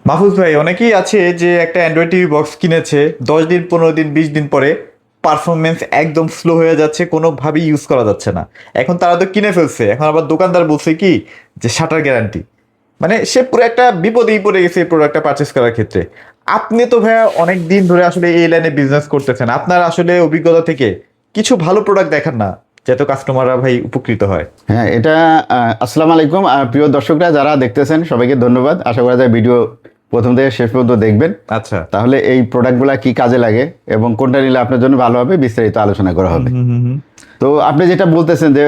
মাহফুজ ভাই, অনেকেই আছে যে একটা অ্যান্ড্রয়েড টিভি বক্স কিনেছে, 10 দিন 15 দিন 20 দিন পরে পারফরমেন্স একদম স্লো হয়ে যাচ্ছে, কোনোভাবেই ইউজ করা যাচ্ছে না। এখন তারা তো কিনে ফেলছে, এখন আবার দোকানদার বলছে কি যে শাটার গ্যারান্টি। মানে সে পুরো একটা বিপদেই পড়ে গেছে এই প্রোডাক্টটা পারচেস করার ক্ষেত্রে। আপনি তো ভাইয়া অনেক দিন ধরে আসলে এই লাইনে বিজনেস করতেছেন, আপনার আসলে অভিজ্ঞতা থেকে কিছু ভালো প্রোডাক্ট দেখান না, যাতে কাস্টমাররা ভাই উপকৃত হয়। হ্যাঁ, এটা আসসালামু আলাইকুম। প্রিয় দর্শকরা যারা দেখতেছেন সবাইকে ধন্যবাদ। আশা করা যায় ভিডিও প্রথম থেকে শেষ পর্যন্ত দেখবেন। আচ্ছা, তাহলে এই প্রোডাক্টগুলো কি কাজে লাগে এবং কোনটা নিলে আপনার জন্য ভালো হবে বিস্তারিত আলোচনা করা হবে। তো আপনি যেটা বলতেছেন যে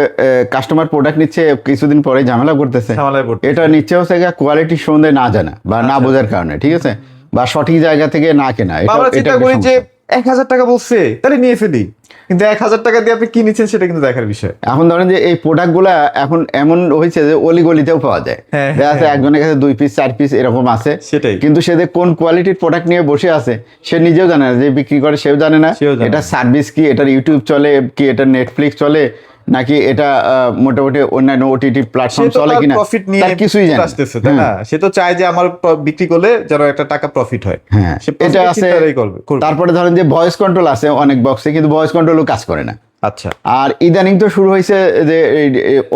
কাস্টমার প্রোডাক্ট নিচ্ছে কিছুদিন পরে ঝামেলা করতেছে, ঝামেলায় পড়তেছে। এটা নিচ্ছে হচ্ছে কোয়ালিটি সম্বন্ধে না জানা বা না বোঝার কারণে, ঠিক আছে, বা সঠিক জায়গা থেকে না কেনা। বা আমরা চিন্তা করি যে 1000 টাকা বলছে তাহলে নিয়ে ফেলি, কিন্তু 1000 টাকা দিয়ে আপনি কি নিচ্ছেন সেটা কিন্তু দেখার বিষয়। এখন ধরেন যে এই প্রোডাক্টগুলা এখন এমন হয়েছে যে অলিগলিতেও পাওয়া যায়। হ্যাঁ, দেখা যাচ্ছে একজনের কাছে 2 পিস 4 পিস এরকম আছে, সেটাই। কিন্তু সে যে কোন কোয়ালিটির প্রোডাক্ট নিয়ে বসে আছে সে নিজেও জানে না, যে বিক্রি করে সেও জানে না সেও জানে এটা না। সার্ভিস কি, এটার ইউটিউব চলে কি, এটার নেটফ্লিক্স চলে নাকি, এটা মোটামুটি অন্যান্য ওটিটি সে প্ল্যাটফর্ম তো চলে তার কিনা, প্রফিট নিয়ে তার কিছুই জানে না। আসতেছে, তাই না? সে তো চায় যে আমার বিক্রি করলে যেন একটা টাকা প্রফিট হয়। হ্যাঁ, সে এটা profit আছে। চিন্তাটাই করবে। তারপরে ধরেন যে ভয়েস কন্ট্রোল আছে অনেক বক্সে, কিন্তু ভয়েস কন্ট্রোলও কাজ করে না। আচ্ছা, আর ইদানিং তো শুরু হয়েছে যে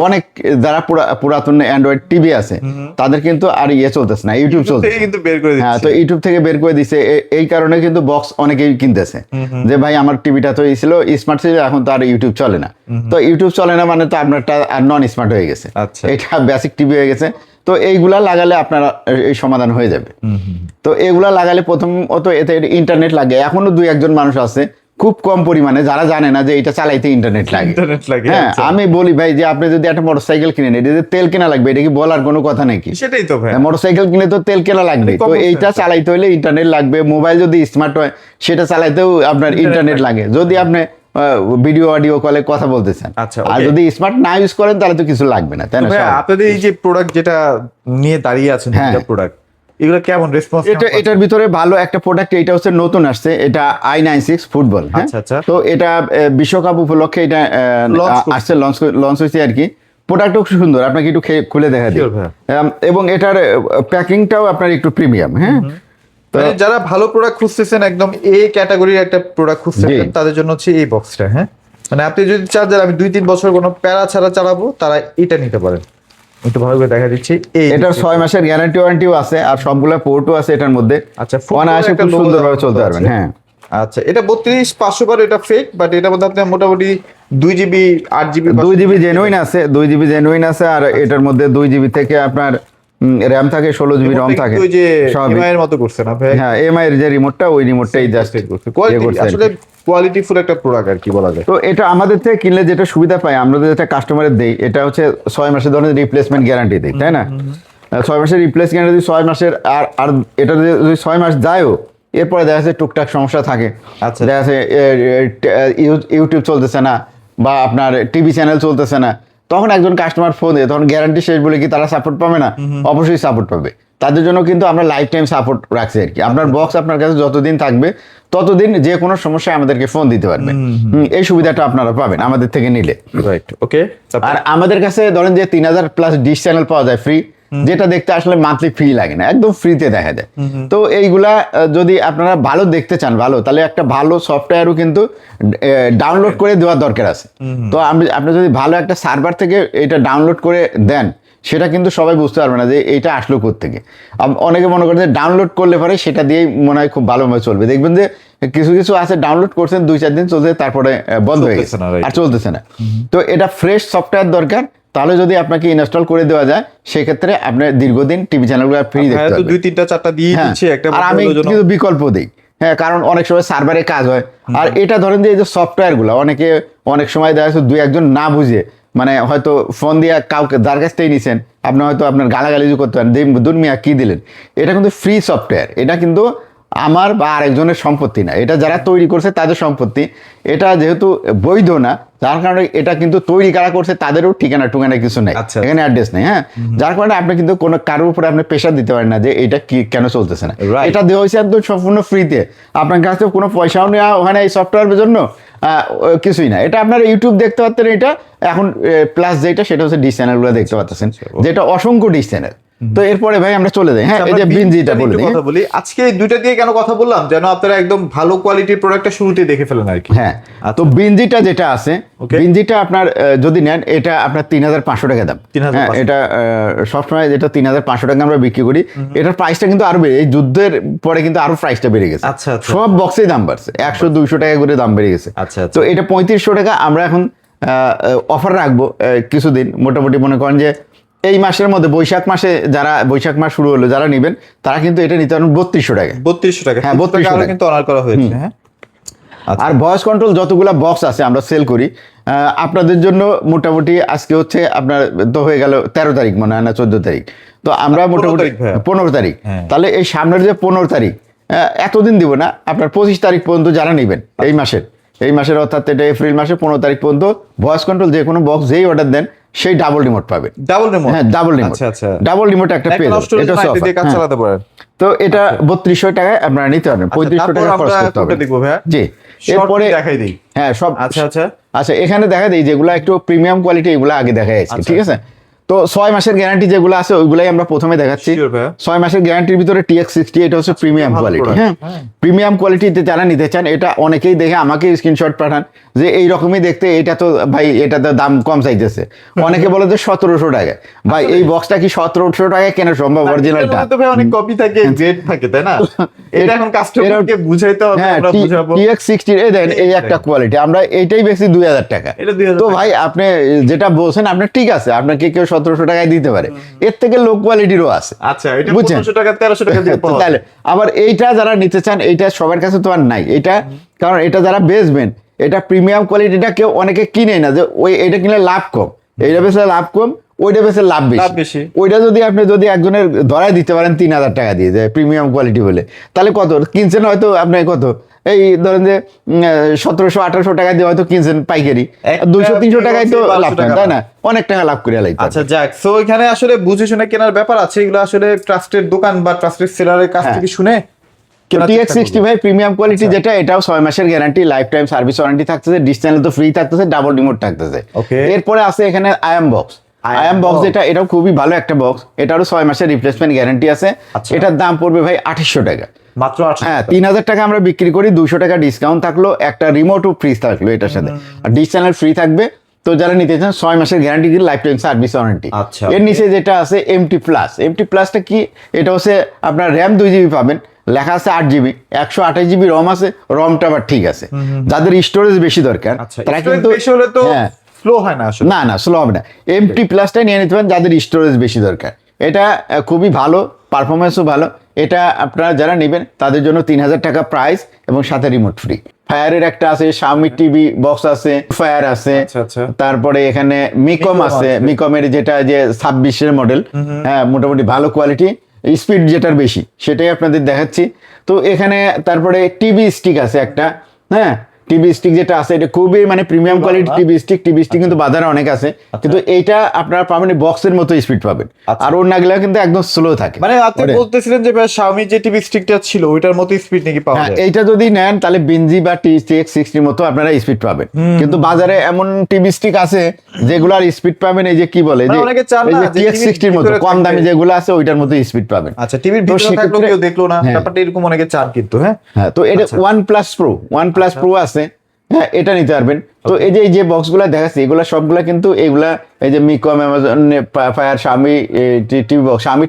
অনেক যারা পুরাতন অ্যান্ড্রয়েড টিভি আছে তাদের কিন্তু আর চলতেছে না, ইউটিউব চলছে। থেকে কিন্তু বের করে হ্যাঁ, দিচ্ছে। তো ইউটিউব থেকে বের করে দিছে। এই কারণে কিন্তু বক্স অনেকেই কিনতেছে, যে ভাই আমার টিভিটা তো ছিল স্মার্ট ছিল, এখন তো আর ইউটিউব চলে না। তো ইউটিউব চলে না মানে তো আপনারটা আর নন স্মার্ট হয়ে গেছে, আচ্ছা। এটা বেসিক টিভি হয়ে গেছে। তো এইগুলা লাগালে আপনারা এই সমাধান হয়ে যাবে। তো এগুলা লাগালে প্রথমত এতে ইন্টারনেট লাগে। এখনো 2-1 জন মানুষ আছে খুব কম পরিমাণে যারা জানে না যে এটা চালাইতে ইন্টারনেট লাগে। হ্যাঁ, আচ্ছা। আমি বলি ভাই যে আপনি যদি একটা মোটরসাইকেল কিনেন, এটা যে তেল কেনা লাগবে এটা কি বলার কোনো কথা নাকি? সেটাই তো ভাই। মোটরসাইকেল কিনে তো তেল কেনা লাগবে, তো common এইটা sense। চালাইতে হলে ইন্টারনেট লাগবে। মোবাইল যদি স্মার্ট হয় সেটা চালাইতেও আপনার ইন্টারনেট লাগে, যদি আপনি ভিডিও অডিও কলে কথা বলতেছেন। আচ্ছা, আর okay। যদি স্মার্ট না ইউজ করেন তাহলে তো কিছু লাগবে না, তাই না? ভাই, আপনাদের এই যে প্রোডাক্ট যেটা নিয়ে দাঁড়িয়ে আছেন, হ্যাঁ। প্রোডাক্ট এগুলো কেমন রেসপন্স? এটার ভিতরে ভালো একটা প্রোডাক্ট, এটা হচ্ছে নতুন আসছে, এটা i96 ফুটবল। হ্যাঁ, আচ্ছা, আচ্ছা। তো এটা বিশ্বকাপ উপলক্ষে এটা আসছে, লঞ্চ হয়েছে আর কি। প্রোডাক্টও খুব সুন্দর, আপনাকে একটু খুলে দেখা দিই। Sure, ভাইয়া। এবং এটার প্যাকিংটাও আপনার একটু প্রিমিয়াম। হ্যাঁ, মানে যারা ভালো প্রোডাক্ট খুঁজতেছেন, একদম এ ক্যাটাগরির একটা প্রোডাক্ট খুঁজছেন, জি। তাদের জন্য হচ্ছে এই বক্সটা। হ্যাঁ, মানে আপনি যদি চান যে আমি 2-3 বছর কোনো প্যারা ছাড়া চালাবো, তারা এটা নিতে পারেন। একটু ভালো করে দেখা দিচ্ছি। এটার 6 মাসের গ্যারান্টি ওয়ারেন্টিও আছে, আর সবগুলা পোর্টও আছে এটার মধ্যে। আচ্ছা, অনায়াসে খুব সুন্দরভাবে চলতে পারবেন। হ্যাঁ, আচ্ছা, এটা 32 500 বার, এটা ফেক, বাট এটার মধ্যে আপনি মোটামুটি 2 GB 8 GB 2 GB জেনুইন আছে, 2 GB জেনুইন আছে। আর এটার মধ্যে 2 GB থেকে আপনার র্যাম থাকে, 16 GB রম থাকে। ওই যে সবই। এমআই এর মতো করছে না ভাই? হ্যাঁ, এমআই এর যে রিমোটটা, ওই রিমোটটাই জাস্ট কোয়ালিটি, আসলে কোয়ালিটিফুল একটা প্রোডাক্ট আর কি বলা যায়। তো এটা আমাদের থেকে কিনলে যেটা সুবিধা পাই, আমরা যেটা কাস্টমারের দেই, এটা হচ্ছে 6 মাসের ধরনের রিপ্লেসমেন্ট গ্যারান্টি দেই, তাই না? 6 মাসের রিপ্লেস গ্যারান্টি, 6 মাসের। আর এটা যদি 6 মাস যায়ও, এরপরে দেখা যাচ্ছে টুকটাক সমস্যা থাকে। আচ্ছা। দেখা যাচ্ছে ইউটিউব চলতেছে না বা আপনার টিভি চ্যানেল চলতেছে না, তখন একজন কাস্টমার ফোন দেয়, তখন গ্যারান্টি শেষ বলে কি তারা সাপোর্ট পাবে না? অবশ্যই সাপোর্ট পাবে। তাদের জন্য কিন্তু আমরা লাইফ টাইম সাপোর্ট রাখছি আর কি। আপনার বক্স আপনার কাছে যতদিন থাকবে ততদিন যে কোনো সমস্যায় আমাদেরকে ফোন দিতে পারবেন। এই সুবিধাটা আপনারা পাবেন আমাদের থেকে নিলে। রাইট, ওকে। আর আমাদের কাছে ধরেন যে 3000+ ডিশ চ্যানেল পাওয়া যায় ফ্রি, যেটা দেখতে আসলে মান্থলি ফ্রি লাগে না, একদম ফ্রিতে দেখা যায়। তো এইগুলা যদি আপনারা ভালো দেখতে চান, ভালো, তাহলে একটা ভালো সফটওয়্যারও কিন্তু ডাউনলোড করে দেওয়ার দরকার আছে। তো আপনি যদি ভালো একটা সার্ভার থেকে এটা ডাউনলোড করে দেন, সেটা কিন্তু সবাই বুঝতে পারবে না যে এইটা আসলো কোত্থেকে। অনেকে মনে করে যে ডাউনলোড করলে পরে সেটা দিয়েই মনে হয় খুব ভালোভাবে চলবে। দেখবেন যে কিছু কিছু আছে ডাউনলোড করছেন 2-4 দিন চলছে, তারপরে বন্ধ হয়ে গেছে, আর চলতেছে না। তো এটা ফ্রেশ সফটওয়্যার দরকার। তাহলে যদি আপনাকে ইনস্টল করে দেওয়া যায়, সেক্ষেত্রে আপনি দীর্ঘদিন টিভি চ্যানেলগুলো ফ্রি দেখতে পারবেন। 2-3-4টা দিয়ে দিচ্ছে একটা, আর আমি কিন্তু বিকল্প দিই। হ্যাঁ, কারণ অনেক সময় সার্ভারে কাজ হয়। আর এটা ধরেন যে এই যে সফটওয়্যারগুলো অনেক সময় দেখা যাচ্ছে 2-1 জন না বুঝে, মানে হয়তো ফোন দিয়ে কাউকে যার কাছ থেকেই নিছেন, আপনি হয়তো আপনার গালাগালি করতে পারেন, দুনিয়া কি দিলেন। এটা কিন্তু ফ্রি সফটওয়্যার, এটা কিন্তু আমার বা আরেকজনের সম্পত্তি না, এটা যারা তৈরি করছে তাদের সম্পত্তি। এটা যেহেতু বৈধ না, যার কারণে এটা কিন্তু তৈরি কারা করছে তাদেরও ঠিকানা কিছু নেই, এখানে অ্যাড্রেস নেই। হ্যাঁ, যার কারণে আপনি কিন্তু কোনো কারোর উপরে আপনি প্রেশার দিতে পারেন না যে এটা কি কেন চলতেছে না। এটা দেওয়া হয়েছে একদম সম্পূর্ণ ফ্রিতে, আপনার কাছে কোনো পয়সাও নেওয়া ওখানে এই সফটওয়্যারের জন্য কিছুই না। এটা আপনারা ইউটিউব দেখতে পাচ্ছেন, এটা এখন প্লাস যেটা সেটা হচ্ছে ডিশ চ্যানেলগুলো দেখতে পাচ্ছেন, যেটা অসংখ্য ডিশ চ্যানেল। তো এরপরে ভাই আমরা চলে যাই। হ্যাঁ, এই যে বিনজিটা বলে দিই। কথা বলি, আজকে এই দুইটা দিয়ে কেন কথা বললাম, যেন আপনারা একদম ভালো কোয়ালিটির প্রোডাক্টটা শুরুতেই দেখে ফেলেন আর কি। হ্যাঁ, তো বিনজিটা যেটা আছে, বিনজিটা আপনার যদি নেন এটা আপনার 3,500 টাকা দাম। 3,500 হ্যাঁ, এটা সবসময় যেটা 3,500 টাকা আমরা বিক্রি করি, এটার প্রাইসটা কিন্তু আরো বেড়ে, এই যুদ্ধের পরে কিন্তু আরো প্রাইসটা বেড়ে গেছে। আচ্ছা, আচ্ছা। সব বক্সেই দাম বাড়ছে, 100-200 টাকা করে দাম বেড়ে গেছে। আচ্ছা, আচ্ছা। তো এটা 3500 টাকা আমরা এখন অফার রাখবো কিছুদিন, মোটামুটি মনে করেন যে এই মাসের মধ্যে বৈশাখ মাসে, যারা বৈশাখ মাস শুরু হলো যারা নেবেন তারা কিন্তু এটা নিতে পারবেন 3200 টাকা। 3200 টাকা। হ্যাঁ, 3200 টাকা কিন্তু অনার করা হয়েছে। হ্যাঁ, আর ভয়েস কন্ট্রোল যতগুলা বক্স আছে আমরা সেল করি, আপনাদের জন্য মোটামুটি আজকে হচ্ছে আপনার তো হয়ে গেল 13 তারিখ মনে হয় না 14 তারিখ, তো আমরা মোটামুটি 15 তারিখ। তাহলে এই সামনের যে 15 তারিখ, এতদিন দিব না, আপনার 25 তারিখ পর্যন্ত যারা নেবেন এই মাসের অর্থাৎ এটা এপ্রিল মাসে 15 তারিখ পর্যন্ত ভয়েস কন্ট্রোল যে কোনো বক্স যেই অর্ডার দেন সেই ডাবল রিমোট পাবেন। Double remote? হ্যাঁ, ডাবল রিমোট। আচ্ছা, আচ্ছা। ডাবল রিমোট একটা পেয়ে যাবেন, এটা সব কাজ চালাতে পারেন। তো এটা 3200 টাকায় আপনারা নিতে পারবেন, 3500 টাকা খরচ করতে হবে। দেখবো ভাই, জি, এরপরে দেখাই দিই। হ্যাঁ, সব। আচ্ছা, আচ্ছা। আচ্ছা, এখানে দেখা দিই যেগুলো একটু প্রিমিয়াম কোয়ালিটি, এগুলো আগে দেখা যাচ্ছে, ঠিক আছে? তো 6 মাসের গ্যারান্টি যেগুলো আছে ওইগুলাই আমরা প্রথমে দেখাচ্ছি। 6 মাসের গ্যারান্টির ভিতরে TX60, এটা হচ্ছে প্রিমিয়াম কোয়ালিটি। হ্যাঁ, প্রিমিয়াম কোয়ালিটিতে যারা নিতে চান, এটা অনেকেই দেখে আমাকে স্ক্রিনশট পাঠান যে এই রকমই দেখতে, এটা তো ভাই এটা তো দাম কম চাইতেছে। অনেকে বলে যে 1700 টাকা। ভাই এই বক্সটা কি 1700 টাকায় কেনা সম্ভব? অরিজিনালটা তো ভাই অনেক কপি থাকে, গ্রেড থাকে, তাই না? এটা এখন কাস্টমারকে বুঝাইতে হবে, আমরা বুঝাবো। TX60 এই দেন, এই একটা কোয়ালিটি, আমরা এইটাই বেশি 2000 টাকা। তো ভাই আপনি যেটা বলছেন আপনার ঠিক আছে, আপনাকে কেউ 1700 টাকায় দিতে পারে, এর থেকে লো কোয়ালিটিরও আছে। আচ্ছা, এটা 1500 টাকা 1300 টাকা দিয়ে পাওয়া যায়। তাহলে আবার এইটা যারা নিতে চান, এইটা সবার কাছে তো আর নাই এটা, কারণ এটা যারা বেচবেন, এটা প্রিমিয়াম কোয়ালিটিটা কেউ অনেকে কিনে না, যে ওই এটা কিনলে লাভ কম, এইটা বেচলে লাভ কম, ওইটা বেচলে লাভ বেশি। ওইটা যদি আপনি একজনের ধরায় দিতে পারেন 3000 টাকা দিয়ে, যে প্রিমিয়াম কোয়ালিটি বলে, তাহলে কত কিনছেন? হয়তো আপনি কত এই ধরেন যে 1700-1800 টাকা দিয়ে হয়তো কিনছেন পাইকারি, 200-300 টাকায় তো লাভ নেন, তাই না? অনেক টাকা লাভ করে লাইতে। আচ্ছা, যাক, সো এখানে আসলে বুঝে শুনে কেনার ব্যাপার আছে, এগুলো আসলে ট্রাস্টেড দোকান বা ট্রাস্টেড সেলারের কাছ থেকে শুনে। TX60 ভাই প্রিমিয়াম কোয়ালিটি যেটা, এটাও 6 মাসের guarantee, life time service warranty থাকতেছে, ডিশ চ্যানেল তো ফ্রি থাকতেছে, ডাবল রিমোট থাকতেছে। এরপরে আছে এখানে আইএম বক্স। আইএম বক্স যেটা, এটাও খুবই ভালো একটা বক্স, এটারও 6 মাসের রিপ্লেসমেন্ট গ্যারান্টি আছে। এটার দাম পড়বে ভাই 2800 টাকা মাত্র। হ্যাঁ, 3000 টাকা আমরা বিক্রি করি, 200 টাকা ডিসকাউন্ট থাকলো, একটা রিমোটও ফ্রি থাকলো এটার সাথে, আর ডিশ চ্যানেল ফ্রি থাকবে। তো যারা নিতে চান 6 মাসের গ্যারান্টি দিয়ে লাইফ টাইম সার্ভিস ওয়ারেন্টি। এর নিচে যেটা আছে MT প্লাস, MT প্লাসটা কি? এটা হচ্ছে আপনার র্যাম 2GB পাবেন, লেখা আছে 8GB, 128GB রম আছে, রমটা আবার ঠিক আছে। যাদের স্টোরেজ বেশি দরকার তারা কিন্তু স্লো হয় না আসলে। না, স্লো হবে না, MT প্লাসটা নিয়ে নিতে পারেন যাদের স্টোরেজ বেশি দরকার। এটা খুবই ভালো, পারফরমেন্সও ভালো। এটা আপনারা যারা নেবেন তাদের জন্য 3000 টাকা প্রাইস এবং সাথে রিমোট ফ্রি। ফায়ারের একটা আছে, Xiaomi টিভি বক্স আছে, ফায়ার আছে, তারপরে এখানে মিকম আছে, মিকমের যেটা যে 26-এর মডেল, হ্যাঁ মোটামুটি ভালো কোয়ালিটি, স্পিড যেটার বেশি সেটাই আপনাদের দেখাচ্ছি। তো এখানে তারপরে টিভি স্টিক আছে একটা, হ্যাঁ টিভি স্টিক যেটা আছে এটা খুবই মানে প্রিমিয়াম কোয়ালিটি টিভি স্টিক কিন্তু বাজারে অনেক আছে, কিন্তু এইটা আপনারা পাবেন বক্সের মতো স্পিড পাবেন, আর অন্যগুলো কিন্তু একদম স্লো থাকে। মানে আপনি বলতেছিলেন যে Xiaomi যে টিভি স্টিকটা ছিল ওইটার মতো স্পিড নাকি পাওয়া যায়? এইটা যদি নেন তাহলে বিনজি বা TX60 মতো আপনারা স্পিড পাবেন, কিন্তু বাজারে এমন টিভি স্টিক আছে যেগুলোর স্পিড পাবেন এই যে কি বলে যে TX60 মতো কম দামি যেগুলো আছে ওইটার মতো স্পিড পাবেন। আচ্ছা, টিভির ভিতরে থাকলো কেউ দেখলো না, ব্যাপারটা এরকম অনেকে চান কিন্তু। হ্যাঁ, তো এটা OnePlus Pro আছে, হ্যাঁ এটা নিতে পারবেন। তো এই যে বক্সগুলো দেখাচ্ছি এগুলা সবগুলা কিন্তু এগুলা এই যে মিকম, অ্যামাজন, ফায়ার, Xiaomi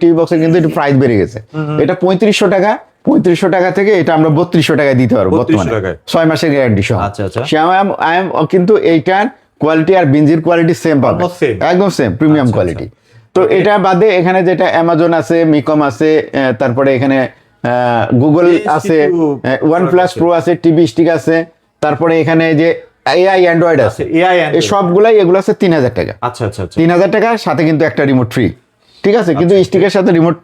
টিভি বক্সের কিন্তু একটু প্রাইস বেড়ে গেছে। এটা 3500 টাকা, 3500 টাকা থেকে এটা আমরা 3200 টাকায় দিতে পারবো বর্তমানে, 6 মাসের গ্যারান্টি সহ। কিন্তু এইটার কোয়ালিটি আর বিনজির কোয়ালিটি সেম পাবে, একদম সেম প্রিমিয়াম কোয়ালিটি। তো এটা বাদে এখানে যেটা অ্যামাজন আছে, মিকম আছে, তারপরে এখানে গুগল আছে, OnePlus Pro আছে, টিভি স্টিক আছে, তারপরে এখানে যে AI অ্যান্ড্রয়েড আছে, এই সবগুলাই এগুলো আছে 3000 টাকা। আচ্ছা, 3000 টাকা সাথে কিন্তু একটা রিমোট ফ্রি, ঠিক আছে? কিন্তু স্টিকের সাথে রিমোট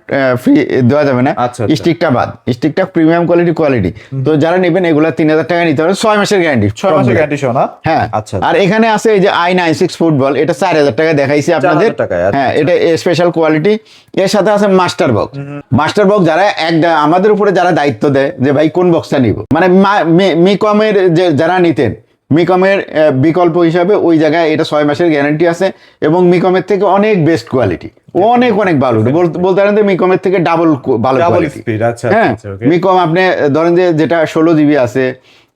ফ্রি দেওয়া যাবে না, স্টিকটা বাদ, স্টিকটা প্রিমিয়াম কোয়ালিটি। তো যারা নেবেন এগুলা 3000 টাকা নিতে পারেন, 6 মাসের গ্যারান্টি, 6 মাসের গ্যারান্টি সহ না? হ্যাঁ। আর এখানে আছে এই যে i96 ফুটবল, এটা 4000 টাকা দেখাইছি আপনাদের। হ্যাঁ, এটা স্পেশাল কোয়ালিটি। এর সাথে আছে মাস্টার বক্স, যারা আমাদের উপরে যারা দায়িত্ব দেয় যে ভাই কোন বক্সটা নিব, মানে মিকমের যে যারা নিতেন, মিকমের বিকল্প হিসাবে ওই জায়গায় এটা 6 মাসের গ্যারান্টি আছে এবং মিকমের থেকে অনেক বেস্ট কোয়ালিটি, অনেক অনেক ভালো, বলতে পারেন যে মিকমের থেকে ডাবল ভালো ডাবল কোয়ালিটি। স্পিড। আচ্ছা হ্যাঁ, আচ্ছা, ওকে। মিকম আপনি ধরেন যে যেটা 16 জিবি আছে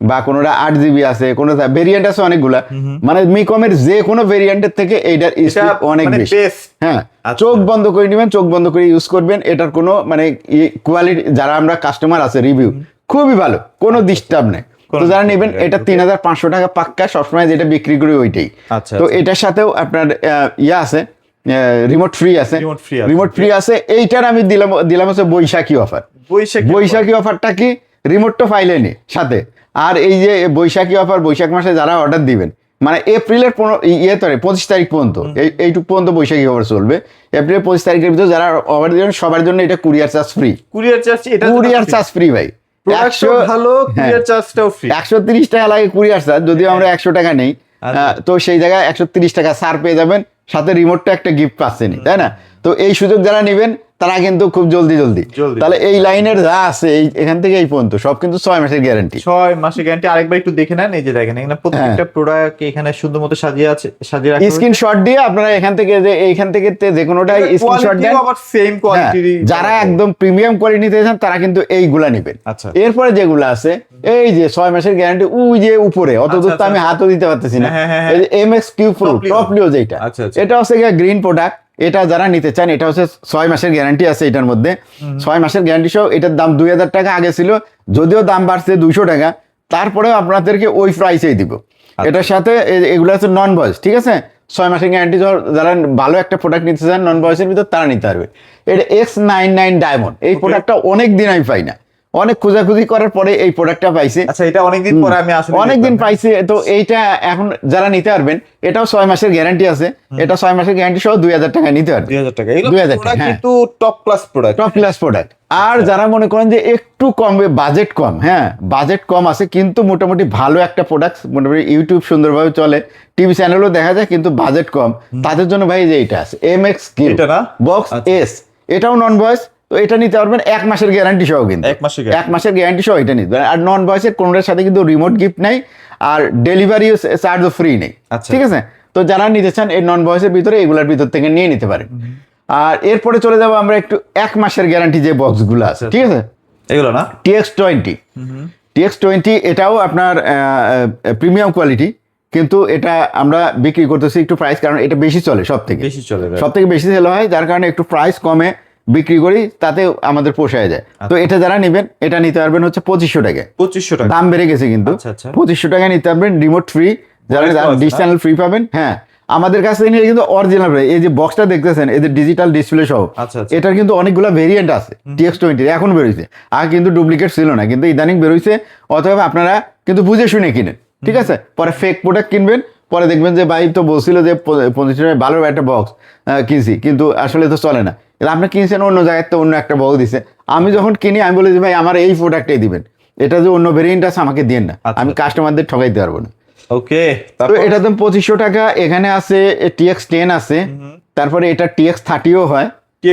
বা কোনোটা 8 জিবি আছে, কোনো ভেরিয়েন্ট আছে অনেকগুলা, মানে মিকমের যে কোনো ভেরিয়েন্টের থেকে এইটার স্পিড অনেক মানে বেশি। best। হ্যাঁ, আচ্ছা। চোখ বন্ধ করে নেবেন, চোখ বন্ধ করে ইউজ করবেন, এটার কোনো মানে কোয়ালিটি, যারা আমরা কাস্টমার আছে রিভিউ খুবই ভালো, কোনো ডিস্টার্ব নেই। তো যারা নেবেন এটা 3500 টাকা পাক্কা, সবসময় যেটা বিক্রি করি ওইটাই। আচ্ছা, তো আচ্ছা। এটার সাথেও আপনার ইয়ে আছে, রিমোট ফ্রি আছে, Remote free আছে, রিমোট ফ্রি আছে। এইটার আমি দিলাম হচ্ছে বৈশাখী অফার। বৈশাখী অফারটা কি, রিমোটটা ফাইলেনি সাথে, আর এই যে বৈশাখী অফার, বৈশাখ মাসে যারা অর্ডার দিবেন, মানে এপ্রিলের 25 তারিখ পর্যন্ত, এইটুক পর্যন্ত বৈশাখী অফার চলবে। এপ্রিলের 25 তারিখের ভিতরে যারা অর্ডার দিবেন সবার জন্য এটা courier charge free. Courier charge, এটা কুরিয়ার চার্জ ফ্রি ভাই, প্রোডাক্টও ভালো, কুরিয়ার চার্জটাও ফ্রি। 130 টাকা লাগে কুরিয়ার চার্জ, যদিও আমরা 100 টাকা নেই। আচ্ছা। তো সেই জায়গায় 130 টাকা ছাড় পেয়ে যাবেন, সাথে রিমোটটা একটা গিফট পাচ্ছেনই, তাই না? তো এই সুযোগ যারা নেবেন তারা কিন্তু খুব জলদি। তাহলে এই লাইনের যা আছে এখান থেকে এই পর্যন্ত সব কিন্তু 6 মাসের গ্যারান্টি। 6 মাসের গ্যারান্টি। আরেকবার একটু দেখে নেন, এই যে দেখেন এখানে প্রত্যেকটা প্রোডাক্ট এখানে সুন্দর মতো সাজিয়ে রাখা হয়েছে। স্ক্রিনশট দিয়ে আপনারা এখান থেকে যে কোনোটাই স্ক্রিনশট দেন। আবার সেম কোয়ালিটি। যারা একদম প্রিমিয়াম কোয়ালিটি নিতে চান তারা কিন্তু এইগুলা নেবেন। আচ্ছা। এরপরে যেগুলো আছে এই যে 6 মাসের গ্যারান্টি, ওই যে উপরে অত দূর তো আমি হাতও দিতে পারতেছি না, হ্যাঁ। এই যে MX-Q Pro টপ লিও যেটা, আচ্ছা, আচ্ছা। এটা হচ্ছে গ্রিন প্রোডাক্ট। এটা যারা নিতে চান, এটা হচ্ছে 6 মাসের গ্যারান্টি আছে এটার মধ্যে। 6 মাসের গ্যারান্টি সহ এটার দাম 2000 টাকা আগে ছিল, যদিও দাম বাড়ছে 200 টাকা, তারপরেও আপনাদেরকে ওই প্রাইসেই দিব। এটার সাথে এগুলো হচ্ছে নন ভয়েস, ঠিক আছে? 6 মাসের গ্যারান্টি, যারা ভালো একটা প্রোডাক্ট নিতে চান নন ভয়েসের ভিতর, তারা নিতে পারবে। এটা X99 ডায়মন্ড, এই প্রোডাক্টটা অনেক দিন আমি পাই না, অনেক খোঁজাখুঁজি করার পরে এই প্রোডাক্টটা পাইছি। আচ্ছা, এটা অনেকদিন পরে আমি আসলে অনেকদিন পাইছি। তো এইটা এখন যারা নিতে পারবেন, এটাও 6 মাসের গ্যারান্টি আছে, এটা 6 মাসের গ্যারান্টি সহ 2000 টাকা নিতে পারবেন। 2000 টাকা। এগুলো 2000 প্রোডাক্ট হ্যাঁ। কিন্তু top class product. Top class product. আর যারা মনে করেন যে একটু কম, বাজেট কম, হ্যাঁ বাজেট কম আছে কিন্তু মোটামুটি ভালো একটা প্রোডাক্ট, মোটামুটি ইউটিউব সুন্দরভাবে চলে, টিভি চ্যানেলও দেখা যায়, কিন্তু বাজেট কম, তাদের জন্য ভাই যে এটা আছে MX-Q এটা না? বক্স আচ্ছা। S, এটাও নন ভয়েস। তো এটা নিতে পারবেন 1 মাসের গ্যারান্টি সহ, কিন্তু 1 মাসের guarantee। 1 মাসের গ্যারান্টি সহ এটা নিতে পারেন। আর নন ভয়েসের কোনোটার সাথে কিন্তু রিমোট গিফট নাই, আর ডেলিভারি চার্জও ফ্রি নেই। আচ্ছা। ঠিক আছে? তো যারা নিতে চান এই নন ভয়েসের ভিতরে, এগুলোর ভিতর থেকে নিয়ে নিতে পারেন। আর এরপরে চলে যাবো আমরা একটু 1 মাসের গ্যারান্টি যে বক্সগুলো আছে, ঠিক আছে? এগুলো না? TX20 এটাও আপনার প্রিমিয়াম কোয়ালিটি, কিন্তু এটা আমরা বিক্রি করতেছি একটু প্রাইস, কারণ এটা বেশি চলে, সব থেকে বেশি সেল হয়, যার কারণে একটু প্রাইস কমে বিক্রি করি, তাতে আমাদের পোষায় যায়। তো এটা যারা নেবেন, এটা নিতে পারবেন হচ্ছে 2500 টাকায়। 2500 টাকা দাম বেড়ে গেছে কিন্তু। আচ্ছা। 2500 টাকায় নিতে পারবেন, রিমোট ফ্রি, যারা ডিশ চ্যানেল ফ্রি পাবেন। হ্যাঁ, আমাদের কাছে নিয়ে কিন্তু অরিজিনাল, এই যে বক্সটা দেখতেছেন, এদের ডিজিটাল ডিসপ্লে সহ, আচ্ছা। এটার কিন্তু অনেকগুলো ভেরিয়েন্ট আছে TX20 এখন বেরোইছে, আর কিন্তু ডুপ্লিকেট ছিল না, কিন্তু ইদানিং বেরোইছে। অতএব আপনারা কিন্তু বুঝে শুনে কিনেন, ঠিক আছে? পরে ফেক প্রোডাক্ট কিনবেন, পরে দেখবেন যে ভাই তো বলছিল যে 25 টাকায় ভালো একটা বক্স কিনছি, কিন্তু আসলে তো চলে না। আপনি কিনছেন অন্য জায়গায়, তো অন্য একটা বক্স দিছে। আমি যখন কিনি আমি বলি যে ভাই আমার এই প্রোডাক্টটাই দিবেন, এটা যে অন্য ভেরিয়েন্ট আছে আমাকে দিন না, আমি কাস্টমারদের ঠকাইতে পারবো না। ওকে। তো এটা দাম 2500 টাকা। এখানে আছে TX10 আছে, তারপরে এটা TX30ও হয়,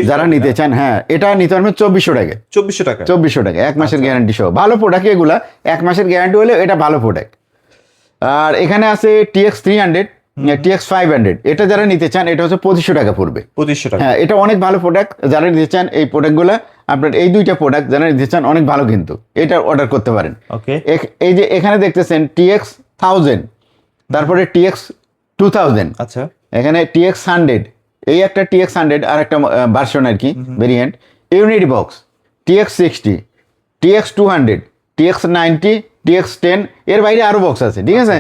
যারা নিতে চান। হ্যাঁ, এটা নিতে পারবেন 2400 টাকা। 2400 টাকা 1 মাসের গ্যারান্টি সহ। ভালো প্রোডাক্ট এগুলা, 1 মাসের গ্যারান্টি হলে এটা ভালো প্রোডাক্ট। আর এখানে আছে TX300, TX500, এটা যারা নিতে চান এটা হচ্ছে 2500 টাকা পড়বে। 2500 টাকা। হ্যাঁ, এটা অনেক ভালো প্রোডাক্ট, যারা নিতে চান এই প্রোডাক্টগুলো, আপনার এই দুইটা প্রোডাক্ট যারা নিতে চান অনেক ভালো, কিন্তু এটা অর্ডার করতে পারেন। ওকে। এই যে এখানে দেখতেছেন TX1000, তারপরে TX2000, আচ্ছা। এখানে TX100, এই একটা TX100 আর একটা ভার্সন আর কি, variant. Unity box TX60, TX200, TX90, TX10, এর বাইরে আরো বক্স আছে, ঠিক আছে?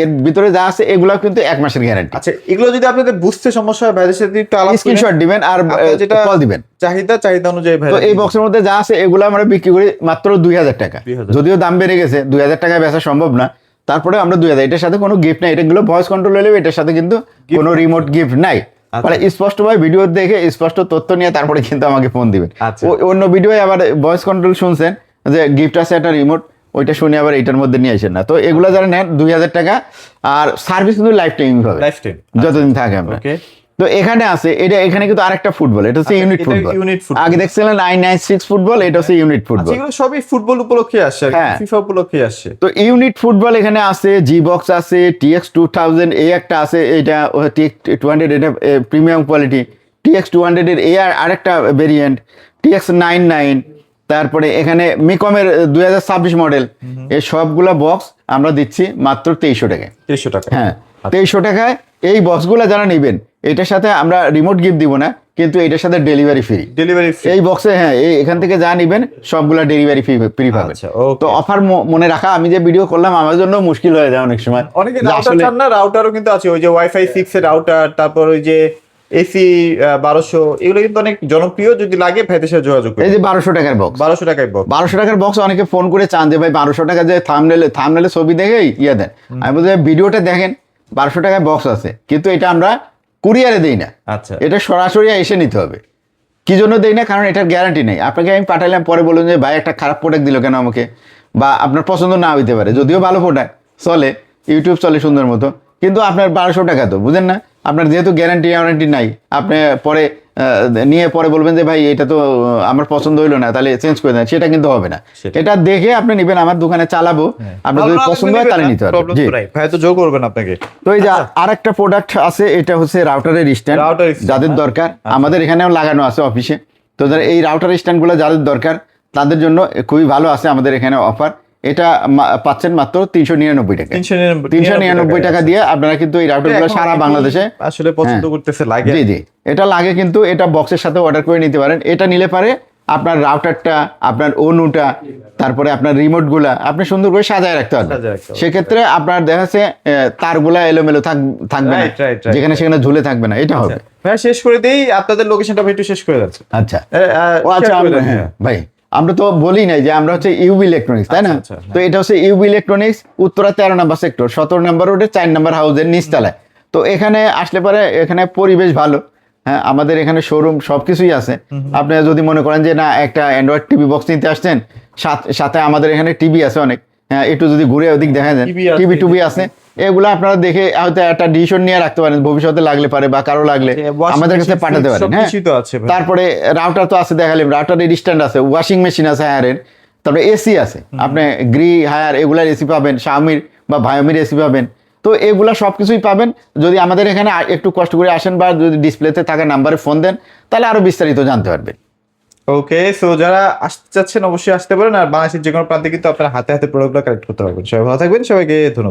এর ভিতরে যা আছে এগুলো কিন্তু 1 মাসের গ্যারান্টি। আচ্ছা, এগুলো যদি আপনাদের বুঝতে সমস্যা হয়, ভাইদের সাথে একটু আলাপ স্ক্রিনশট দিবেন আর যেটা কল দিবেন, চাহিদা অনুযায়ী। ভাই, তো এই বক্সের মধ্যে যা আছে এগুলো আমরা বিক্রি করি মাত্র 2000 টাকা। যদিও দাম বেড়ে গেছে, 2000 টাকায় বেচা সম্ভব না, তারপরে আমরা 2000। এটার সাথে কোনো গিফট নাই, এটাগুলো ভয়েস কন্ট্রোল হলেও এটার সাথে কিন্তু কোনো রিমোট গিফট নাই। মানে স্পষ্টভাবে ভিডিও দেখে স্পষ্ট তথ্য নিয়ে তারপরে কিন্তু আমাকে ফোন দিবেন। অন্য ভিডিওয়ে আবার ভয়েস কন্ট্রোল শুনছেন যে গিফট আছে একটা রিমোট, ওইটা শুনে আবার এইটার মধ্যে নিয়ে আসেন না। তো এগুলো যারা নেন 2000 টাকা, আর সার্ভিস কিন্তু লাইফ টাইম হবে, যতদিন থাকে আমরা। তো এখানে আছে এটা, এখানে কিন্তু আরেকটা ফুটবল, এটা হচ্ছে আচ্ছা, ইউনিট এটা ফুটবল। unit football। আগে দেখছিলেন 996 ফুটবল, এটা হচ্ছে ইউনিট আচ্ছা, ফুটবল। এগুলো সবই ফুটবল উপলক্ষে আসে, হ্যাঁ। ফিফা উপলক্ষে আসে। তো ইউনিট ফুটবল এখানে আছে, জি বক্স আছে, টিএক্স 2000 এই একটা আছে, এটা টিএক্স 200, এটা প্রিমিয়াম কোয়ালিটি। টিএক্স 200 এর এই আরেকটা ভেরিয়েন্ট, টিএক্স 99। তারপরে এখানে মিকমের 2026 মডেল, এই সবগুলা বক্স আমরা দিচ্ছি মাত্র 2300 টাকায়। 300 টাকা। হ্যাঁ, 2300 টাকায় এই বক্সগুলো যারা নেবেন, এটার সাথে আমরা রিমোট গিফট দিব না, কিন্তু এটার সাথে ডেলিভারি ফ্রি। ডেলিভারি এই বক্সে হ্যাঁ এখান থেকে যা নিবেন সবগুলা ডেলিভারি ফ্রি পাবেন। আচ্ছা, okay। তো অফার মনে রাখা, আমি যে ভিডিও করলাম আমার জন্য মুশকিল হয়ে যায় অনেক সময়। অনেকে যে রাউটার আসলে চান না, রাউটারও কিন্তু আছে, ওই যে ওয়াইফাই 6 এর রাউটার, তারপর ওই যে এসি 1200, এগুলো কিন্তু অনেক জনপ্রিয়। যদি লাগে ভাইদের সাথে যোগাযোগ করুন। এই যে 1200 টাকার বক্স, 1200 টাকায় বক্স। 1200 টাকার বক্স অনেকে ফোন করে চান যে ভাই 1200 টাকা যে থাম্বনেলে ছবি দেখেই ইয়ে দেন। আমি বলছি ভিডিওটা দেখেন, 1200 টাকায় বক্স আছে, কিন্তু এটা আমরা কুরিয়ারে দেই না, আচ্ছা, এটা সরাসরি এসে নিতে হবে। কি জন্য দেই না, কারণ এটার গ্যারান্টি নেই। আপনাকে আমি পাঠালাম, পরে বলুন যে ভাই একটা খারাপ প্রোডাক্ট দিল কেন আমাকে, বা আপনার পছন্দ না হইতে পারে, যদিও ভালো প্রোডাক্ট চলে, ইউটিউব চলে সুন্দর মতো, কিন্তু আপনার 1200 টাকা তো বুঝেন না, আপনার যেহেতু গ্যারান্টি নাই, আপনি পরে নিয়ে পরে বলবেন যে ভাই এটা তো আমার পছন্দ হইলো না, তাহলে চেঞ্জ করে দেন, সেটা কিন্তু হবে না। সেটা। এটা দেখে আপনি নেবেন, আমার দোকানে চালাবো, আপনার যদি পছন্দ হয় তাহলে নিতে পারবেন। জি। ভাই তো যোগ করবেন আপনাকে। তো এই যে আরেকটা প্রোডাক্ট আছে, এটা হচ্ছে রাউটারের স্ট্যান্ড। Router stand, যাদের হ্যাঁ। দরকার, আমাদের এখানেও লাগানো আছে অফিসে। তো যারা এই রাউটার স্ট্যান্ডগুলো যাদের দরকার তাদের জন্য খুবই ভালো আছে আমাদের এখানে অফার। এটা পাচ্ছেন মাত্র 399 টাকা। 399 টাকা দিয়ে আপনারা কিন্তু এই রাউটারগুলো সারা বাংলাদেশে আসলে পছন্দ করতেছে, লাগে। জি জি, এটা লাগে, কিন্তু এটা বক্সের সাথে অর্ডার করে নিতে পারেন। এটা নিলে পারে আপনার রাউটারটা, আপনার ওনুটা, তারপরে আপনার রিমোটগুলা আপনি সুন্দর করে সাজায় রাখতে পারবেন। সাজায় রাখতে পারবেন। সেক্ষেত্রে আপনার দেখা যাচ্ছে তারগুলা এলোমেলো থাকবে না, Right, যেখানে সেখানে ঝুলে থাকবে না, এটা হবে। ভাই শেষ করে দেই, আপনাদের লোকেশনটা ভাই একটু শেষ করে যাচ্ছে। আচ্ছা, ও আচ্ছা, হ্যাঁ ভাই, আমরা তো বলি নাই যে আমরা হচ্ছে ইউবি ইলেকট্রনিক্স, তাই না? আচ্ছা, তো এটা হচ্ছে ইউবি ইলেকট্রনিক্স, উত্তরা 13 নম্বর সেক্টর, 17 নম্বর রোডে 4 নম্বর হাউসের নিচতলায়। তো এখানে আসলে পরে এখানে পরিবেশ ভালো, হ্যাঁ, আমাদের এখানে শোরুম সবকিছুই আছে। আপনি যদি মনে করেন যে না একটা অ্যান্ড্রয়েড টিভি বক্স নিতে আসছেন, সাথে আমাদের এখানে টিভি আছে অনেক, হ্যাঁ, একটু যদি ঘুরে ওদিক দেখা যায় TV আছে, টিভি টুবি আছে, এগুলো আপনারা দেখে হয়তো একটা ডিসিশন নিয়ে রাখতে পারেন, ভবিষ্যতে লাগলে পারে বা কারো লাগলে washing আমাদের কাছে machine, পাঠাতে পারেন। হ্যাঁ, সবকিছুই তো আছে ভাই। তারপরে রাউটার তো আছে দেখালাম, রাউটারের স্ট্যান্ড আছে, ওয়াশিং মেশিন আছে হায়ারের, তারপরে এসি আছে, আপনি গ্রি হায়ার এগুলার এসি পাবেন, শাওমির বা ভায়োমির এসি পাবেন। তো এগুলা সব কিছুই পাবেন। যদি আমাদের এখানে একটু কষ্ট করে আসেন বা যদি ডিসপ্লেতে থাকা নাম্বারে ফোন দেন, তাহলে আরো বিস্তারিত জানতে পারবেন। ওকে, সো যারা আসতে চাচ্ছেন অবশ্যই আসতে পারেন, আর বাংলাদেশের যে কোনো প্রান্তে কিন্তু আপনার হাতে হাতে প্রোডাক্টগুলো কালেক্ট করতে পারবেন। সবাই ভালো থাকবেন, সবাইকে ধন্যবাদ।